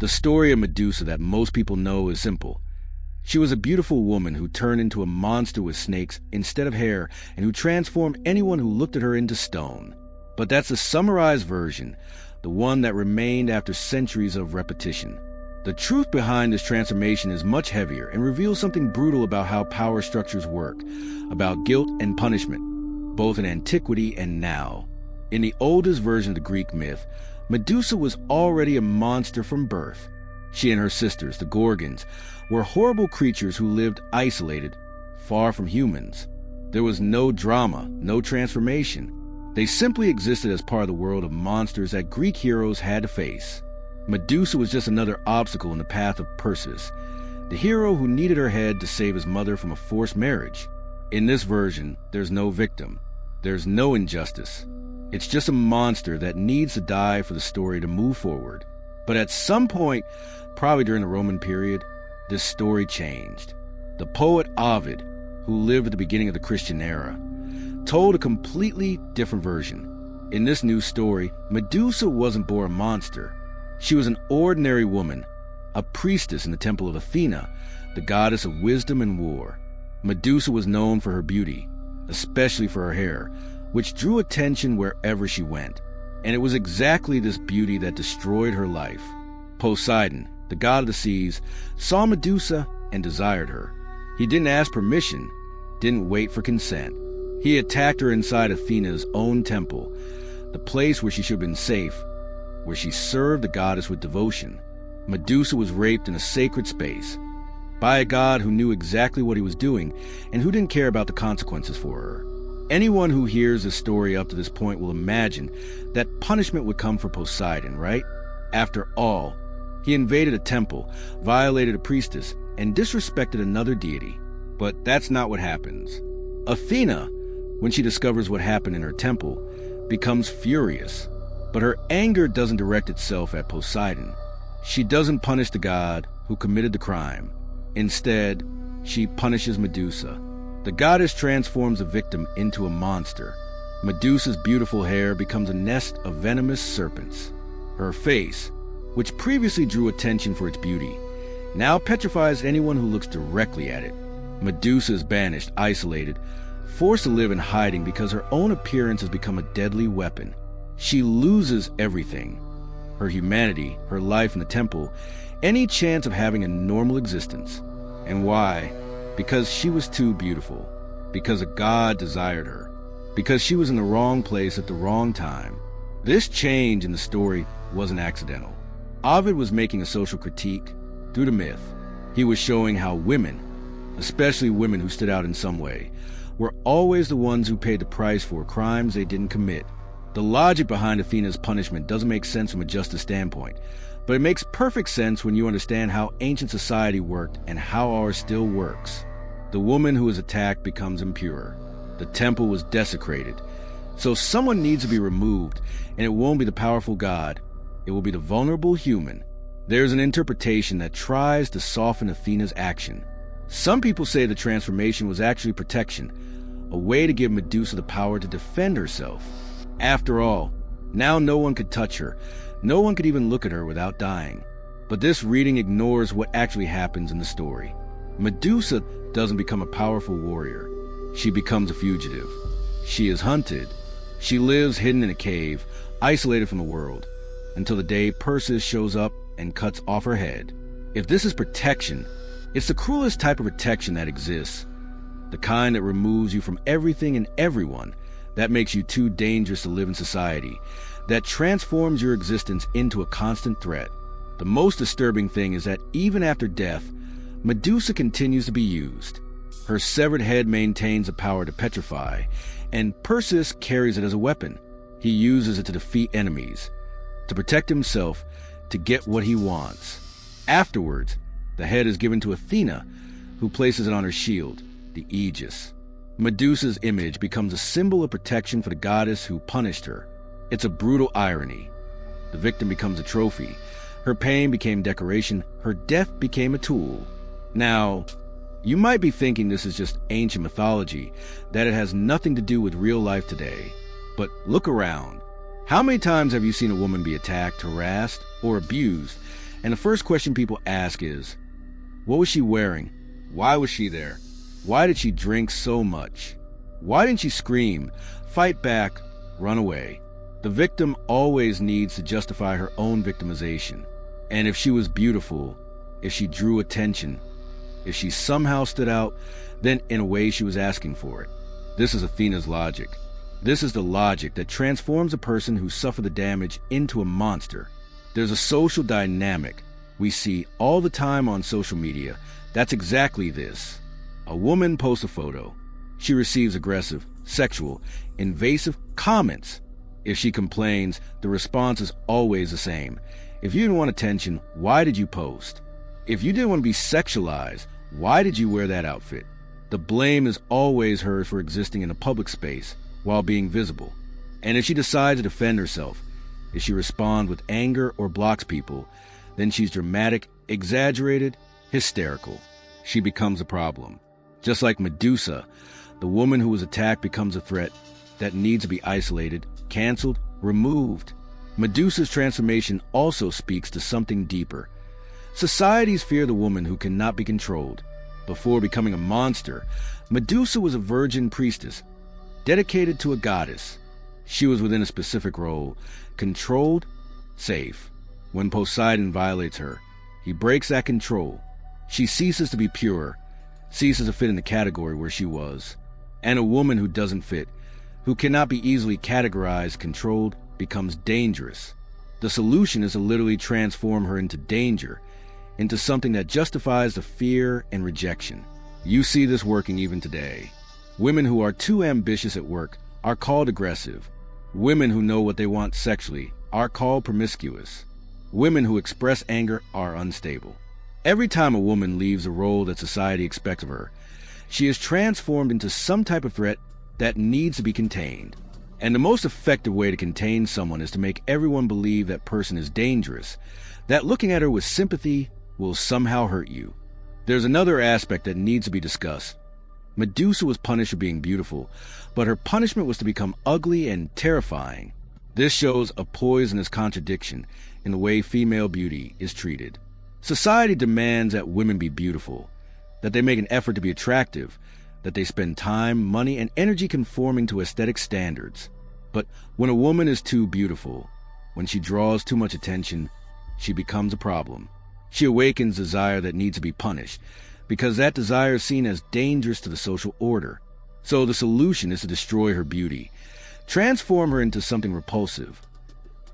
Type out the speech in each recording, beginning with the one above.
The story of Medusa that most people know is simple. She was a beautiful woman who turned into a monster with snakes instead of hair and who transformed anyone who looked at her into stone. But that's the summarized version, the one that remained after centuries of repetition. The truth behind this transformation is much heavier and reveals something brutal about how power structures work, about guilt and punishment, both in antiquity and now. In the oldest version of the Greek myth, Medusa was already a monster from birth. She and her sisters, the Gorgons, were horrible creatures who lived isolated, far from humans. There was no drama, no transformation. They simply existed as part of the world of monsters that Greek heroes had to face. Medusa was just another obstacle in the path of Perseus, the hero who needed her head to save his mother from a forced marriage. In this version, there's no victim. There's no injustice. It's just a monster that needs to die for the story to move forward. But at some point, probably during the Roman period, this story changed. The poet Ovid, who lived at the beginning of the Christian era, told a completely different version. In this new story, Medusa wasn't born a monster. She was an ordinary woman, a priestess in the temple of Athena, the goddess of wisdom and war. Medusa was known for her beauty, especially for her hair, which drew attention wherever she went. And it was exactly this beauty that destroyed her life. Poseidon, the god of the seas, saw Medusa and desired her. He didn't ask permission, didn't wait for consent. He attacked her inside Athena's own temple, the place where she should have been safe, where she served the goddess with devotion. Medusa was raped in a sacred space by a god who knew exactly what he was doing and who didn't care about the consequences for her. Anyone who hears this story up to this point will imagine that punishment would come for Poseidon, right? After all, he invaded a temple, violated a priestess, and disrespected another deity. But that's not what happens. Athena, when she discovers what happened in her temple, becomes furious. But her anger doesn't direct itself at Poseidon. She doesn't punish the god who committed the crime. Instead, she punishes Medusa. The goddess transforms the victim into a monster. Medusa's beautiful hair becomes a nest of venomous serpents. Her face, which previously drew attention for its beauty, now petrifies anyone who looks directly at it. Medusa is banished, isolated, forced to live in hiding because her own appearance has become a deadly weapon. She loses everything: her humanity, her life in the temple, any chance of having a normal existence. And why? Because she was too beautiful. Because a god desired her. Because she was in the wrong place at the wrong time. This change in the story wasn't accidental. Ovid was making a social critique through the myth. He was showing how women, especially women who stood out in some way, were always the ones who paid the price for crimes they didn't commit. The logic behind Athena's punishment doesn't make sense from a justice standpoint, but it makes perfect sense when you understand how ancient society worked and how ours still works. The woman who is attacked becomes impure. The temple was desecrated. So someone needs to be removed, and it won't be the powerful god. It will be the vulnerable human. There's an interpretation that tries to soften Athena's action. Some people say the transformation was actually protection, a way to give Medusa the power to defend herself. After all, now no one could touch her. No one could even look at her without dying. But this reading ignores what actually happens in the story. Medusa doesn't become a powerful warrior. She becomes a fugitive. She is hunted. She lives hidden in a cave, isolated from the world, until the day Perseus shows up and cuts off her head. If this is protection, it's the cruelest type of protection that exists. The kind that removes you from everything and everyone, that makes you too dangerous to live in society, that transforms your existence into a constant threat. The most disturbing thing is that even after death, Medusa continues to be used. Her severed head maintains the power to petrify, and Perseus carries it as a weapon. He uses it to defeat enemies, to protect himself, to get what he wants. Afterwards, the head is given to Athena, who places it on her shield, the Aegis. Medusa's image becomes a symbol of protection for the goddess who punished her. It's a brutal irony. The victim becomes a trophy. Her pain became decoration. Her death became a tool. Now, you might be thinking this is just ancient mythology, that it has nothing to do with real life today. But look around. How many times have you seen a woman be attacked, harassed, or abused, And the first question people ask is, what was she wearing? Why was she there? Why did she drink so much? Why didn't she scream, fight back, run away? The victim always needs to justify her own victimization. And if she was beautiful, if she drew attention, if she somehow stood out, then in a way she was asking for it. This is Athena's logic. This is the logic that transforms a person who suffered the damage into a monster. There's a social dynamic we see all the time on social media that's exactly this. A woman posts a photo. She receives aggressive, sexual, invasive comments. If she complains, the response is always the same. If you didn't want attention, why did you post? If you didn't want to be sexualized, why did you wear that outfit? The blame is always hers for existing in a public space while being visible. And if she decides to defend herself, if she responds with anger or blocks people, then she's dramatic, exaggerated, hysterical. She becomes a problem. Just like Medusa, the woman who was attacked becomes a threat that needs to be isolated, canceled, removed. Medusa's transformation also speaks to something deeper. Societies fear the woman who cannot be controlled. Before becoming a monster, Medusa was a virgin priestess, dedicated to a goddess. She was within a specific role, controlled, safe. When Poseidon violates her, he breaks that control. She ceases to be pure, ceases to fit in the category where she was. And a woman who doesn't fit, who cannot be easily categorized, controlled, becomes dangerous. The solution is to literally transform her into danger, into something that justifies the fear and rejection. You see this working even today. Women who are too ambitious at work are called aggressive. Women who know what they want sexually are called promiscuous. Women who express anger are unstable. Every time a woman leaves a role that society expects of her, she is transformed into some type of threat that needs to be contained. And the most effective way to contain someone is to make everyone believe that person is dangerous, that looking at her with sympathy will somehow hurt you. There's another aspect that needs to be discussed. Medusa was punished for being beautiful, but her punishment was to become ugly and terrifying. This shows a poisonous contradiction in the way female beauty is treated. Society demands that women be beautiful, that they make an effort to be attractive, that they spend time, money, and energy conforming to aesthetic standards. But when a woman is too beautiful, when she draws too much attention, she becomes a problem. She awakens desire that needs to be punished, because that desire is seen as dangerous to the social order. So the solution is to destroy her beauty, transform her into something repulsive,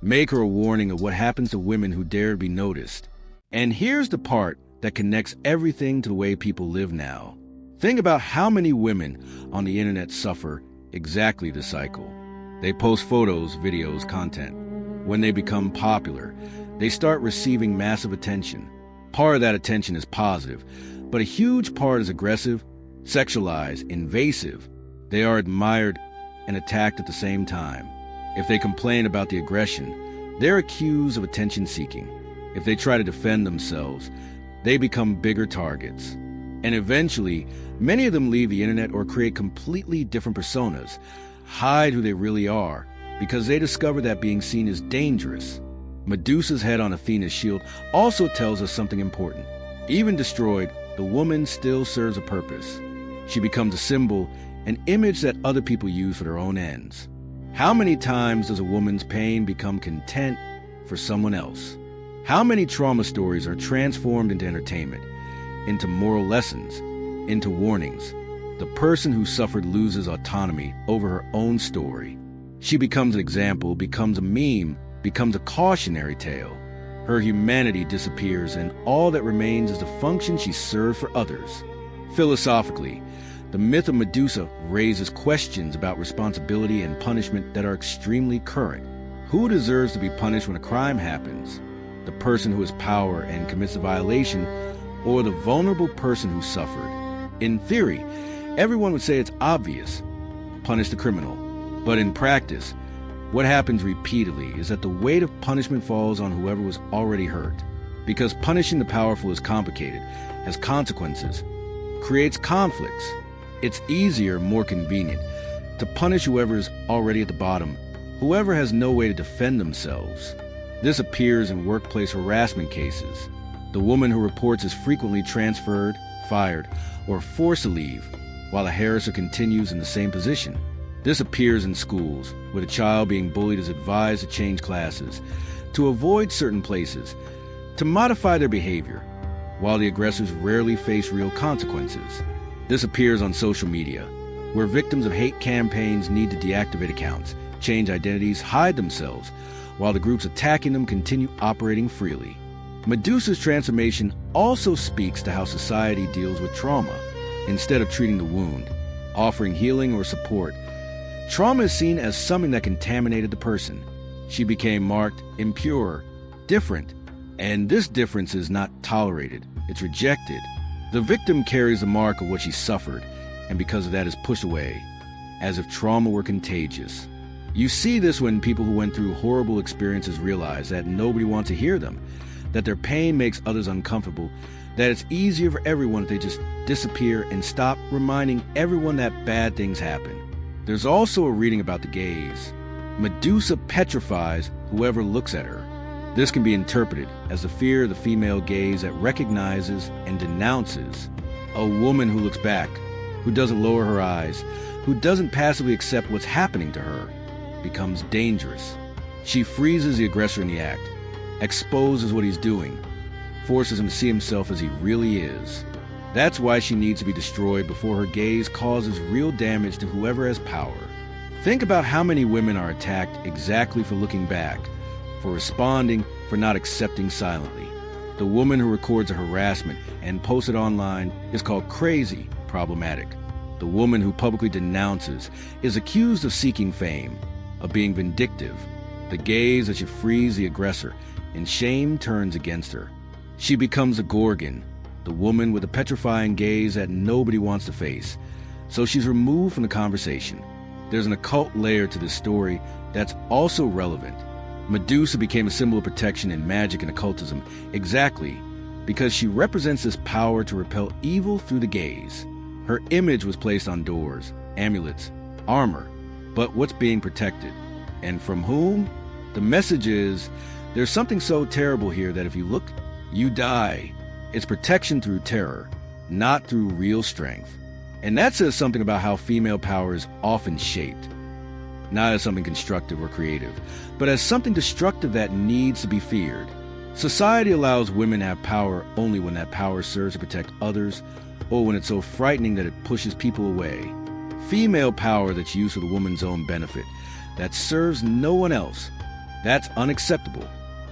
make her a warning of what happens to women who dare to be noticed. And here's the part that connects everything to the way people live now. Think about how many women on the internet suffer exactly this cycle. They post photos, videos, content. When they become popular, they start receiving massive attention. Part of that attention is positive, but a huge part is aggressive, sexualized, invasive. They are admired and attacked at the same time. If they complain about the aggression, they're accused of attention-seeking. If they try to defend themselves, they become bigger targets. And eventually, many of them leave the internet or create completely different personas, hide who they really are, because they discover that being seen is dangerous. Medusa's head on Athena's shield also tells us something important. Even destroyed, the woman still serves a purpose. She becomes a symbol, an image that other people use for their own ends. How many times does a woman's pain become content for someone else? How many trauma stories are transformed into entertainment, into moral lessons, into warnings? The person who suffered loses autonomy over her own story. She becomes an example, becomes a meme, becomes a cautionary tale. Her humanity disappears, and all that remains is the function she served for others. Philosophically, the myth of Medusa raises questions about responsibility and punishment that are extremely current. Who deserves to be punished when a crime happens? The person who has power and commits a violation, or the vulnerable person who suffered? In theory, everyone would say it's obvious. Punish the criminal. But in practice, what happens repeatedly is that the weight of punishment falls on whoever was already hurt. Because punishing the powerful is complicated, has consequences, creates conflicts. It's easier, more convenient, to punish whoever is already at the bottom, whoever has no way to defend themselves. This appears in workplace harassment cases. The woman who reports is frequently transferred, fired, or forced to leave, while the harasser continues in the same position. This appears in schools, with a child being bullied is advised to change classes, to avoid certain places, to modify their behavior, while the aggressors rarely face real consequences. This appears on social media, where victims of hate campaigns need to deactivate accounts, change identities, hide themselves, while the groups attacking them continue operating freely. Medusa's transformation also speaks to how society deals with trauma. Instead of treating the wound, offering healing or support, trauma is seen as something that contaminated the person. She became marked impure, different, and this difference is not tolerated, it's rejected. The victim carries the mark of what she suffered, and because of that is pushed away, as if trauma were contagious. You see this when people who went through horrible experiences realize that nobody wants to hear them, that their pain makes others uncomfortable, that it's easier for everyone if they just disappear and stop reminding everyone that bad things happen. There's also a reading about the gaze. Medusa petrifies whoever looks at her. This can be interpreted as the fear of the female gaze that recognizes and denounces. A woman who looks back, who doesn't lower her eyes, who doesn't passively accept what's happening to her, becomes dangerous. She freezes the aggressor in the act, exposes what he's doing, forces him to see himself as he really is. That's why she needs to be destroyed before her gaze causes real damage to whoever has power. Think about how many women are attacked exactly for looking back, for responding, for not accepting silently. The woman who records a harassment and posts it online is called crazy, problematic. The woman who publicly denounces is accused of seeking fame, of being vindictive. The gaze that should freeze the aggressor, and shame turns against her. She becomes a Gorgon, the woman with a petrifying gaze that nobody wants to face, so she's removed from the conversation. There's an occult layer to this story that's also relevant. Medusa became a symbol of protection in magic and occultism exactly because she represents this power to repel evil through the gaze. Her image was placed on doors, amulets, armor, but what's being protected? And from whom? The message is, there's something so terrible here that if you look, you die. It's protection through terror, not through real strength. And that says something about how female power is often shaped, not as something constructive or creative, but as something destructive that needs to be feared. Society allows women to have power only when that power serves to protect others, or when it's so frightening that it pushes people away. Female power that's used for the woman's own benefit, that serves no one else, that's unacceptable.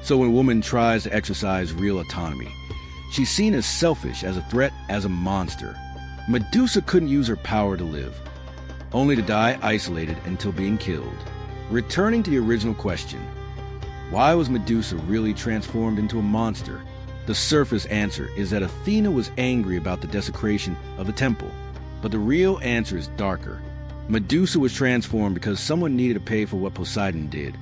So when a woman tries to exercise real autonomy, she's seen as selfish, as a threat, as a monster. Medusa couldn't use her power to live, only to die isolated until being killed. Returning to the original question, why was Medusa really transformed into a monster? The surface answer is that Athena was angry about the desecration of the temple, but the real answer is darker. Medusa was transformed because someone needed to pay for what Poseidon did,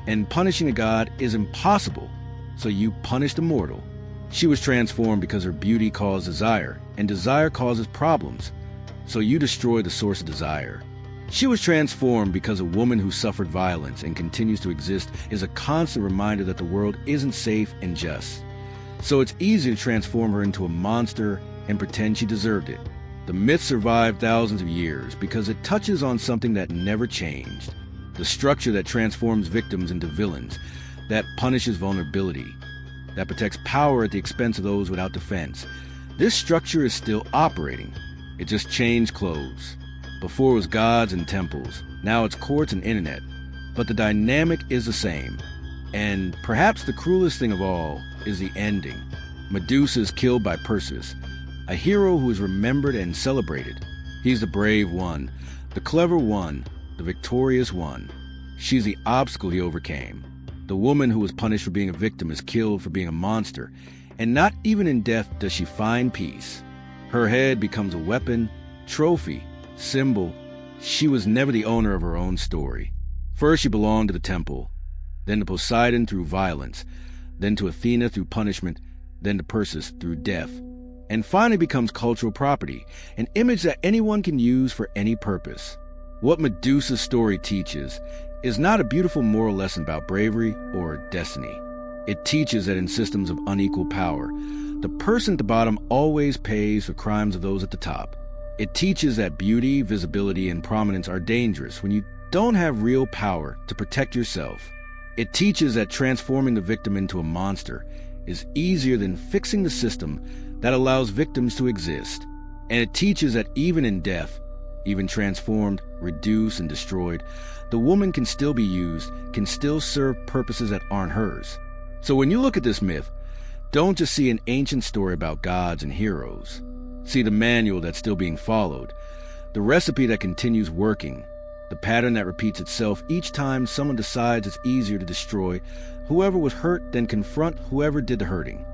and punishing a god is impossible, so you punish the mortal. She was transformed because her beauty caused desire, and desire causes problems, so you destroy the source of desire. She was transformed because a woman who suffered violence and continues to exist is a constant reminder that the world isn't safe and just. So it's easy to transform her into a monster and pretend she deserved it. The myth survived thousands of years because it touches on something that never changed. The structure that transforms victims into villains, that punishes vulnerability, that protects power at the expense of those without defense. This structure is still operating. It just changed clothes. Before it was gods and temples, now it's courts and internet. But the dynamic is the same. And perhaps the cruelest thing of all is the ending. Medusa is killed by Perseus, a hero who is remembered and celebrated. He's the brave one, the clever one, the victorious one. She's the obstacle he overcame. The woman who was punished for being a victim is killed for being a monster, and not even in death does she find peace. Her head becomes a weapon, trophy, symbol. She was never the owner of her own story. First she belonged to the temple, then to Poseidon through violence, then to Athena through punishment, then to Perseus through death, and finally becomes cultural property, an image that anyone can use for any purpose. What Medusa's story teaches is not a beautiful moral lesson about bravery or destiny. It teaches that in systems of unequal power, the person at the bottom always pays for crimes of those at the top. It teaches that beauty, visibility, and prominence are dangerous when you don't have real power to protect yourself. It teaches that transforming the victim into a monster is easier than fixing the system that allows victims to exist. And it teaches that even in death, even transformed, reduced, and destroyed, the woman can still be used, can still serve purposes that aren't hers. So when you look at this myth, don't just see an ancient story about gods and heroes. See the manual that's still being followed, the recipe that continues working, the pattern that repeats itself each time someone decides it's easier to destroy whoever was hurt than confront whoever did the hurting.